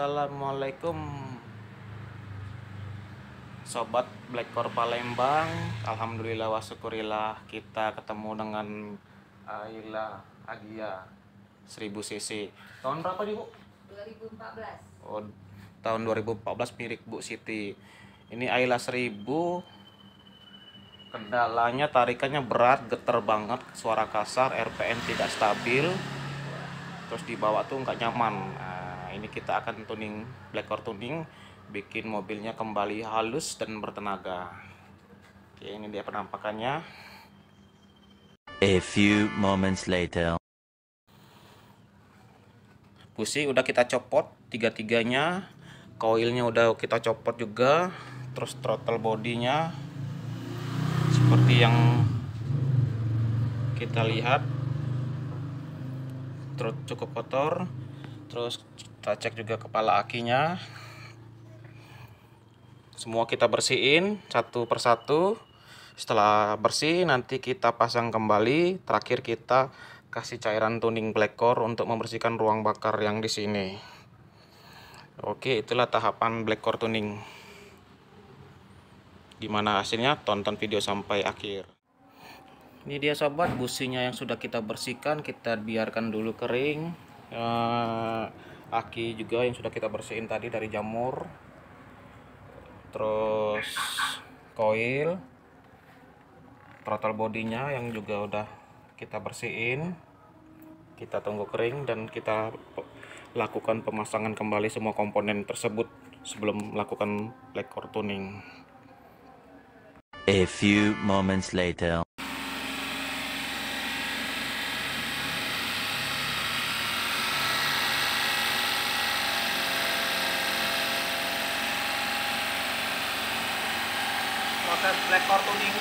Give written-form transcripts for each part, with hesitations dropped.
Assalamualaikum Sobat Blackcore Palembang. Alhamdulillah wa syukurillah kita ketemu dengan Ayla Agia 1000 cc. Tahun berapa nih Bu? 2014. Oh, tahun 2014 mirip Bu Siti. Ini Ayla 1000. Kendalanya tarikannya berat, getar banget, suara kasar, RPM tidak stabil. Terus dibawa tuh nggak nyaman. Nah, ini kita akan tuning, Blackcore tuning, bikin mobilnya kembali halus dan bertenaga. Oke, ini dia penampakannya. A few moments later. Busi udah kita copot tiga-tiganya, koilnya udah kita copot juga, terus throttle bodinya seperti yang kita lihat, terus cukup kotor. Terus kita cek juga kepala akinya, semua kita bersihin satu persatu. Setelah bersih nanti kita pasang kembali. Terakhir kita kasih cairan tuning Blackcore untuk membersihkan ruang bakar yang di sini. Oke, itulah tahapan Blackcore tuning. Gimana hasilnya? Tonton video sampai akhir. Ini dia sobat, businya yang sudah kita bersihkan, kita biarkan dulu kering. Aki juga yang sudah kita bersihin tadi dari jamur. Terus koil, throttle bodinya yang juga udah kita bersihin. Kita tunggu kering dan kita lakukan pemasangan kembali semua komponen tersebut sebelum melakukan Blackcore tuning. A few moments later. Proses Blackcore tuning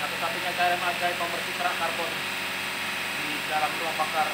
satu-satunya cara ajaib pembersih kerak karbon di dalam ruang bakar.